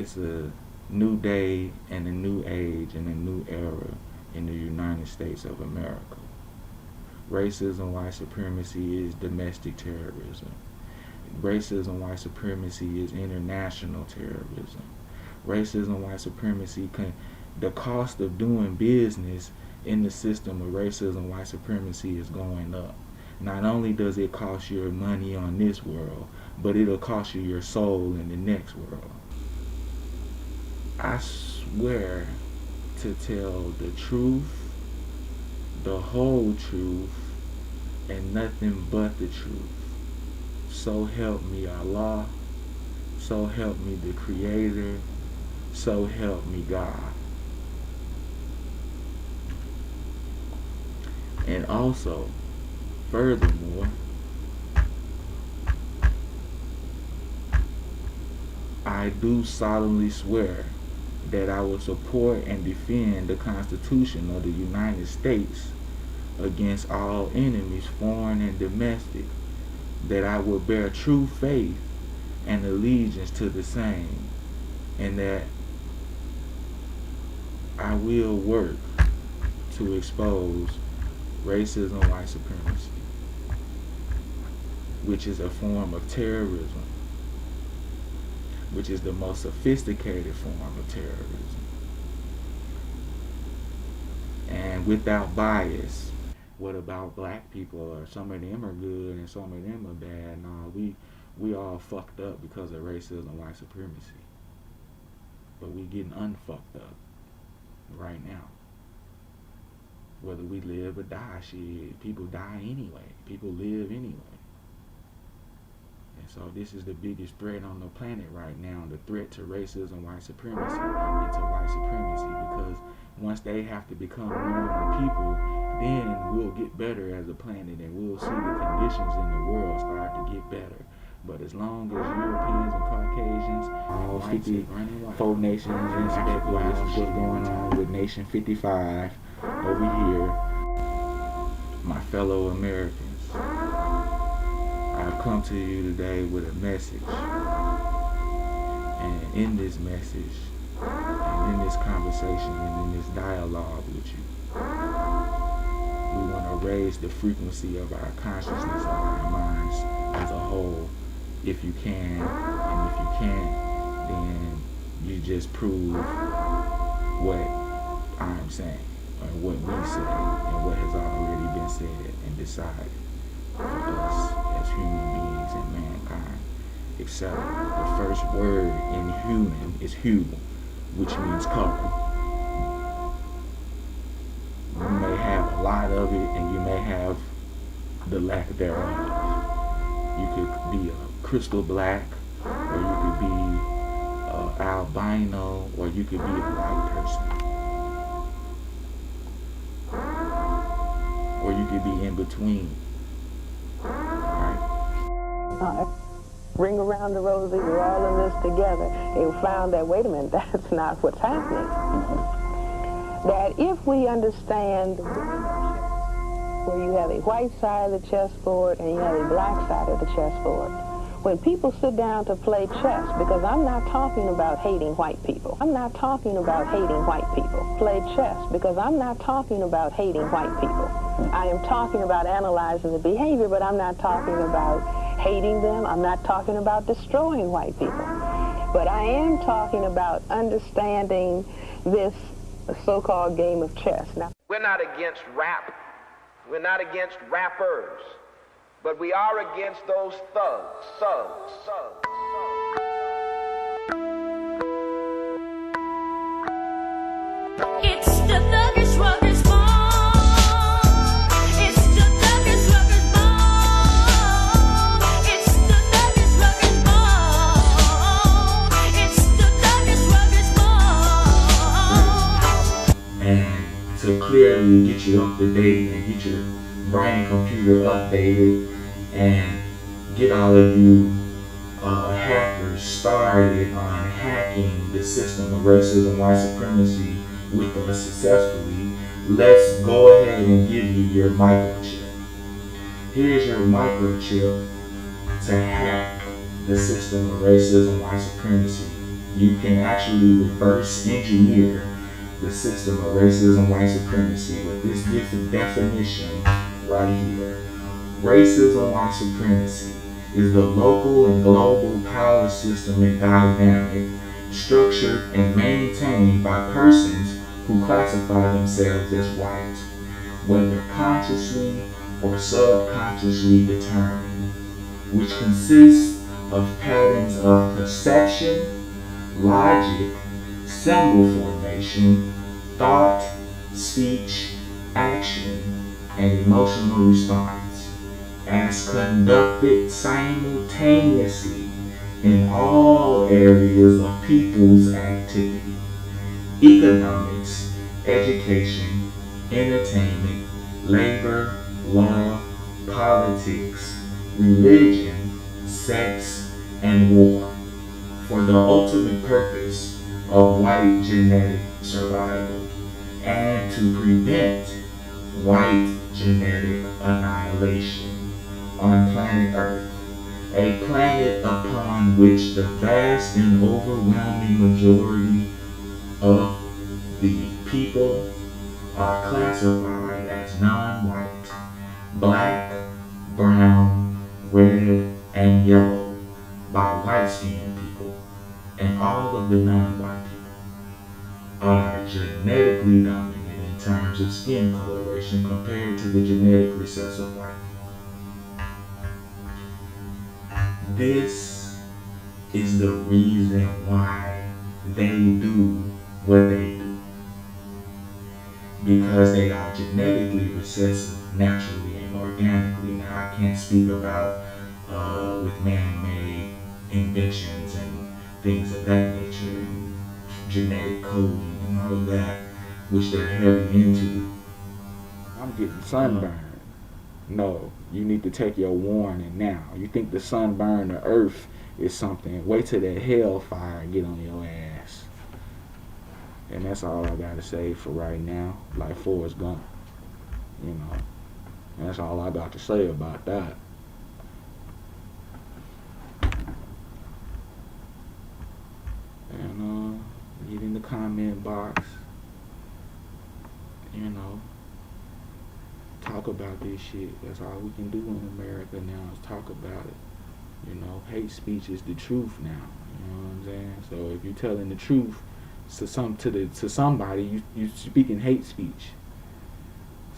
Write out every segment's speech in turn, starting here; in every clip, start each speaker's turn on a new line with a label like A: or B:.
A: it's a new day and a new age and a new era in the United States of America. Racism, white supremacy is domestic terrorism. Racism, white supremacy is international terrorism. Racism, white supremacy, the cost of doing business in the system of racism, white supremacy is going up. Not only does it cost your money on this world, but it'll cost you your soul in the next world. I swear to tell the truth, the whole truth, and nothing but the truth. So help me Allah, so help me the Creator, so help me God. And also, furthermore, I do solemnly swear that I will support and defend the Constitution of the United States against all enemies, foreign and domestic, that I will bear true faith and allegiance to the same, and that I will work to expose racism, white supremacy, which is a form of terrorism, which is the most sophisticated form of terrorism. And without bias, what about black people? Or some of them are good and some of them are bad? No, we all fucked up because of racism, white supremacy. But we getting unfucked up right now. Whether we live or die, shit, people die anyway. People live anyway. And so this is the biggest threat on the planet right now, the threat to racism, white supremacy, and to white supremacy, because once they have to become normal people, then we'll get better as a planet and we'll see the conditions in the world start to get better. But as long as Europeans and Caucasians, all 54 nations and stuff, this is what's going on with Nation 55 over here, my fellow Americans, I've come to you today with a message. And in this message, and in this conversation, and in this dialogue with you, we want to raise the frequency of our consciousness, of our minds as a whole. If you can, and if you can't, then you just prove what I'm saying, or what we say, and what has already been said and decided for us as human beings and mankind, etc. The first word in human is hue, which means color. You may have a lot of it, and you may have the lack thereof. You could be a crystal black, or you could be albino, or you could be a white person, or you could be in between. Right?
B: Ring around the rosy, we're all in this together. And found that, wait a minute, that's not what's happening. That if we understand where you have a white side of the chessboard and you have a black side of the chessboard, when people sit down to play chess, because I'm not talking about hating white people. I'm not talking about hating white people. Play chess, because I'm not talking about hating white people. I am talking about analyzing the behavior, but I'm not talking about hating them. I'm not talking about destroying white people. But I am talking about understanding this so-called game of chess. Now,
C: we're not against rap. We're not against rappers. But we are against those thugs.
D: It's the thuggish ruggers ball. It's the thuggish ruggers ball. It's the thuggish ruggers ball. It's the thuggish ruggers ball.
A: And to clearly get you up to date and get your brain computer updated and get all of you hackers started on hacking the system of racism, white supremacy with us successfully, let's go ahead and give you your microchip. Here's your microchip to hack the system of racism, white supremacy you can actually reverse engineer the system of racism, white supremacy with this different definition right here. Racism, white supremacy is the local and global power system and dynamic structured and maintained by persons who classify themselves as white, whether consciously or subconsciously determined, which consists of patterns of perception, logic, symbol formation, thought, speech, action, and emotional response, as conducted simultaneously in all areas of people's activity: economics, education, entertainment, labor, law, politics, religion, sex, and war, for the ultimate purpose of white genetic survival and to prevent white genetic annihilation on planet Earth, a planet upon which the vast and overwhelming majority of the people are classified as non-white, black, brown, red, and yellow by white-skinned people, and all of the non-white people are genetically dominant in terms of skin coloration compared to the genetic recessive white. This is the reason why they do what they do. Because they are genetically recessive naturally and organically. Now, I can't speak about with man-made inventions and things of that nature and genetic coding and all of that, which they're heavy into. I'm getting sunburned. No, you need to take your warning now. You think the sunburn the earth is something, wait till that hellfire get on your ass. And that's all I gotta say for right now. Like Forrest Gump, you know. And that's all I got to say about that. And get in the comment box. You know, talk about this shit. That's all we can do in America now is talk about it. You know, hate speech is the truth now. You know what I'm saying? So if you're telling the truth to somebody, you speaking hate speech.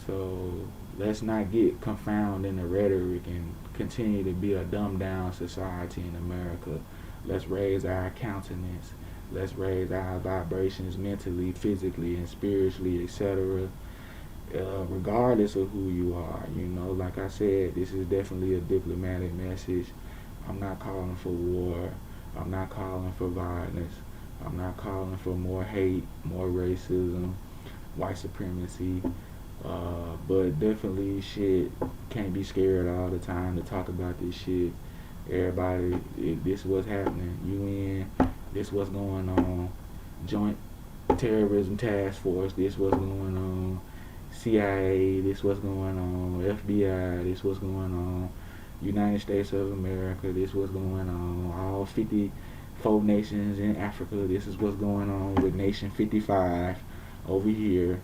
A: So let's not get confounded in the rhetoric and continue to be a dumbed down society in America. Let's raise our countenance. Let's raise our vibrations mentally, physically, and spiritually, etc. Regardless of who you are. You know, like I said, this is definitely a diplomatic message. I'm not calling for war. I'm not calling for violence. I'm not calling for more hate, more racism, white supremacy. But definitely shit, can't be scared all the time to talk about this shit. Everybody, this what's happening. UN, this what's going on. Joint Terrorism Task Force, this what's going on. CIA, this what's going on. FBI, this what's going on. United States of America, this what's going on. All 54 nations in Africa, this is what's going on with Nation 55 over here.